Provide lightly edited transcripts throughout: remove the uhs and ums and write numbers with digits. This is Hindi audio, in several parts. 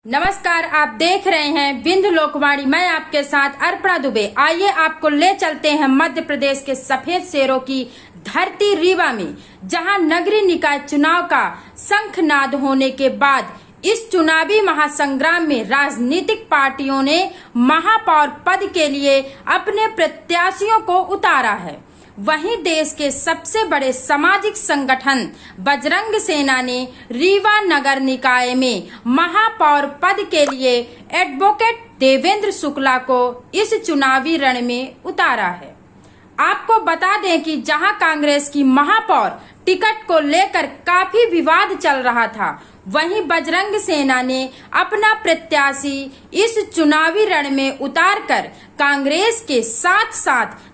नमस्कार, आप देख रहे हैं बिंदु लोकवाणी। मैं आपके साथ अर्पणा दुबे। आइए आपको ले चलते हैं मध्य प्रदेश के सफेद शेरों की धरती रीवा में, जहां नगरीय निकाय चुनाव का शंखनाद होने के बाद इस चुनावी महासंग्राम में राजनीतिक पार्टियों ने महापौर पद के लिए अपने प्रत्याशियों को उतारा है। वहीं देश के सबसे बड़े सामाजिक संगठन बजरंग सेना ने रीवा नगर निकाय में महापौर पद के लिए एडवोकेट देवेंद्र शुक्ला को इस चुनावी रण में उतारा है। आपको बता दें कि जहां कांग्रेस की महापौर टिकट को लेकर काफी विवाद चल रहा था, वहीं बजरंग सेना ने अपना प्रत्याशी इस चुनावी रण में उतारकर कांग्रेस के साथ साथ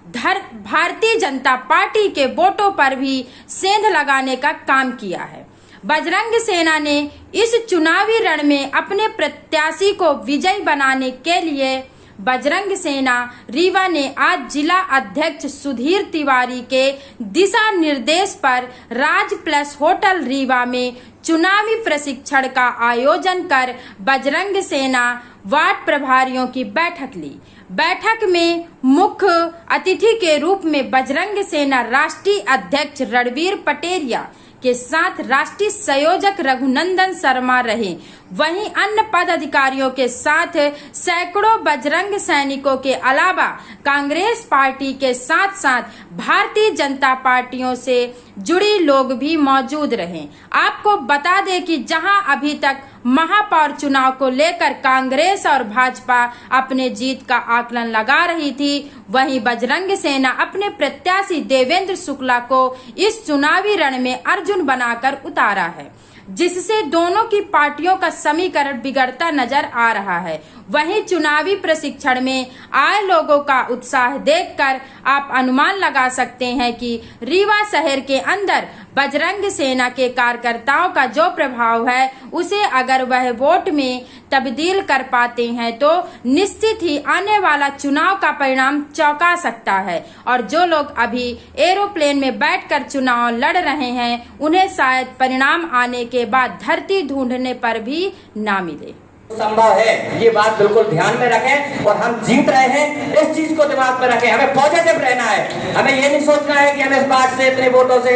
भारतीय जनता पार्टी के वोटों पर भी सेंध लगाने का काम किया है। बजरंग सेना ने इस चुनावी रण में अपने प्रत्याशी को विजयी बनाने के लिए बजरंग सेना रीवा ने आज जिला अध्यक्ष सुधीर तिवारी के दिशा निर्देश पर राज प्लस होटल रीवा में चुनावी प्रशिक्षण का आयोजन कर बजरंग सेना वार्ड प्रभारियों की बैठक ली। बैठक में मुख्य अतिथि के रूप में बजरंग सेना राष्ट्रीय अध्यक्ष रणवीर पटेरिया के साथ राष्ट्रीय संयोजक रघुनंदन शर्मा रहे। वहीं अन्य पदाधिकारियों के साथ सैकड़ों बजरंग सैनिकों के अलावा कांग्रेस पार्टी के साथ साथ भारतीय जनता पार्टियों से जुड़ी लोग भी मौजूद रहे। आपको बता दें कि जहां अभी तक महापौर चुनाव को लेकर कांग्रेस और भाजपा अपने जीत का आकलन लगा रही थी, वहीं बजरंग सेना अपने प्रत्याशी देवेंद्र शुक्ला को इस चुनावी रण में अर्जुन बनाकर उतारा है, जिससे दोनों की पार्टियों का समीकरण बिगड़ता नजर आ रहा है। वहीं चुनावी प्रशिक्षण में आए लोगों का उत्साह देखकर आप अनुमान लगा सकते हैं कि रीवा शहर के अंदर बजरंग सेना के कार्यकर्ताओं का जो प्रभाव है, उसे अगर वह वोट में तब्दील कर पाते हैं तो निश्चित ही आने वाला चुनाव का परिणाम चौंका सकता है। और जो लोग अभी एरोप्लेन में बैठकर चुनाव लड़ रहे हैं, उन्हें शायद परिणाम आने के बाद धरती ढूंढने पर भी ना मिले। संभव है, ये बात बिल्कुल ध्यान में रखें और हम जीत रहे हैं, इस चीज को दिमाग में रखें। हमें पॉजिटिव रहना है, हमें ये नहीं सोचना है कि हम इस वार्ड से इतने वोटों से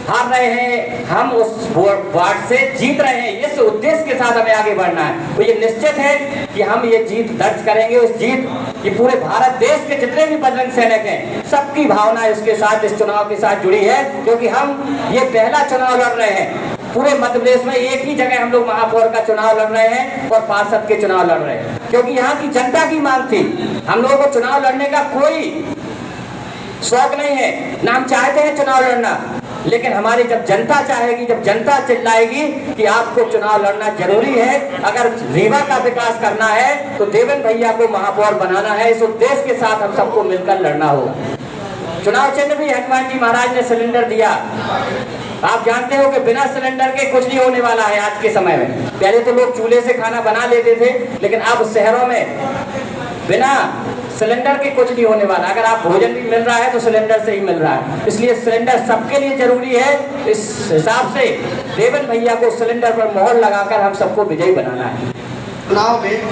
हार रहे हैं, हम उस वार्ड से जीत रहे हैं। इस उद्देश्य के साथ हमें आगे बढ़ना है। तो ये निश्चित है कि हम ये जीत दर्ज करेंगे। उस जीत की पूरे भारत देश के जितने भी बजरंग सैनिक हैं, सबकी भावना इसके साथ, इस चुनाव के साथ जुड़ी है, क्योंकि हम ये पहला चुनाव लड़ रहे हैं। पूरे मध्य प्रदेश में एक ही जगह हम लोग महापौर का चुनाव लड़ रहे हैं और पार्षद के चुनाव लड़ रहे हैं, क्योंकि यहाँ की जनता की मांग थी। हम लोगों को चुनाव लड़ने का कोई शौक नहीं है, ना हम चाहते हैं चुनाव लड़ना, लेकिन हमारी जब जनता चाहेगी, जब जनता चिल्लाएगी कि आपको चुनाव लड़ना जरूरी है, अगर रीवा का विकास करना है तो देवेंद्र भैया को महापौर बनाना है, इस उद्देश्य के साथ हम सबको मिलकर लड़ना होगा। चुनाव चिन्ह भी हनुमान जी महाराज ने सिलेंडर दिया। आप जानते हो कि बिना सिलेंडर के कुछ नहीं होने वाला है आज के समय में। पहले तो लोग चूल्हे से खाना बना लेते थे, लेकिन अब शहरों में बिना सिलेंडर के कुछ नहीं होने वाला। अगर आप भोजन भी मिल रहा है तो सिलेंडर से ही मिल रहा है, इसलिए सिलेंडर सबके लिए जरूरी है। इस हिसाब से देवेंद्र भैया को सिलेंडर पर मोहर लगाकर हम सबको विजयी बनाना है। चुनाव में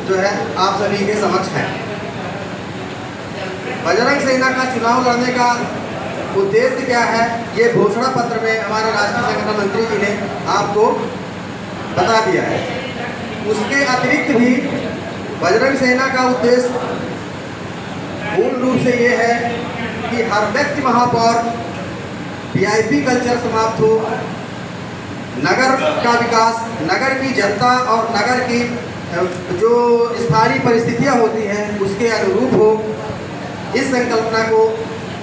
जो है आप सभी के समक्ष है, बजरंग सेना का चुनाव लड़ने का उद्देश्य क्या है, ये घोषणा पत्र में हमारे राष्ट्रीय संगठन मंत्री जी ने आपको बता दिया है। उसके अतिरिक्त भी बजरंग सेना का उद्देश्य मूल रूप से ये है कि हर व्यक्ति महापौर, वीआईपी कल्चर समाप्त हो, नगर का विकास, नगर की जनता और नगर की जो स्थानीय परिस्थितियाँ होती हैं उसके अनुरूप हो। इस संकल्पना को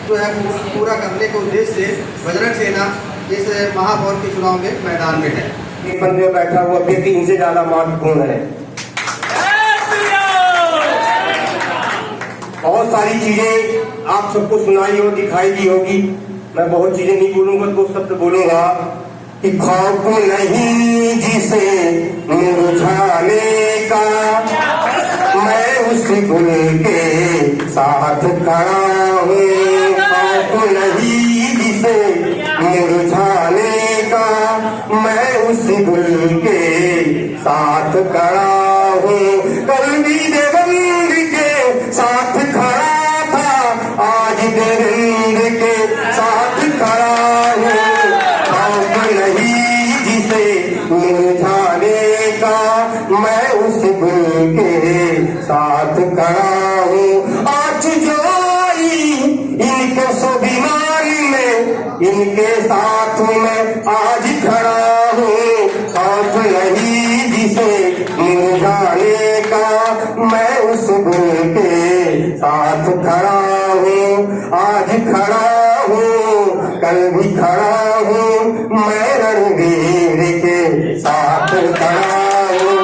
जो है पूरा करने के उद्देश्य से बजरंग सेना इस महापौर के चुनाव में मैदान में है। एक बंदे बैठा हुआ व्यक्ति इनसे ज्यादा महत्वपूर्ण है। बहुत सारी चीजें आप सबको सुनाई हो, दिखाई दी होगी। मैं बहुत चीजें नहीं बोलूंगा, दो शब्द बोलूंगा कि खौफ नहीं जिसे मुरझाने का, मैं उस गुल के साथ खड़ा हूँ। खौफ नहीं जिसे मुरझाने का, मैं उस गुल के साथ खड़ा हूँ। कल भी देवेंद्र के साथ खड़ा था, आज देवेंद्र के साथ खड़ा हूँ। शौक नहीं जिसे मुरझाने का, मैं उस गुल के साथ खड़ा हूँ। आज जो आई इनके स्वाभिमान में, इनके साथ में आज खड़ा हूँ। शौक नहीं जिसे मुरझाने का, मैं उस गुल के साथ खड़ा हूँ। आज खड़ा हूँ, कल भी खड़ा हूँ, मैं रणवीर के साथ खड़ा हूँ।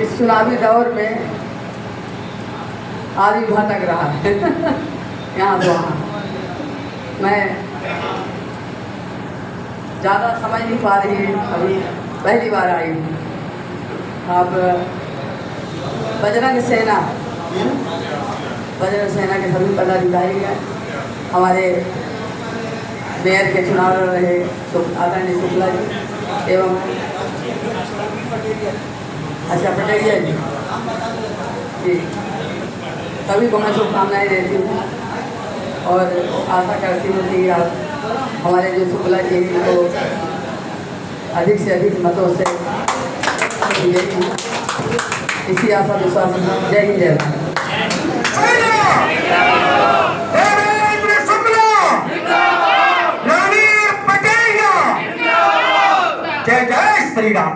इस चुनावी दौर में आदमी भटक रहा है यहाँ तो वहाँ। मैं ज़्यादा समझ नहीं पा रही, अभी पहली बार आई हूँ। अब बजरंग सेना के सभी पदाधिकारी हैं। हमारे मेयर के चुनाव लड़ रहे आदरणीय शुक्ला जी एवं अच्छा पटेरिया जी, सभी को मैं शुभकामनाएँ देती हूँ और आशा करती हूँ कि आप हमारे जो शुक्ला जी को अधिक से अधिक मतों से इसी आशा विश्वास में जय हिंद जय जय जय श्री राम।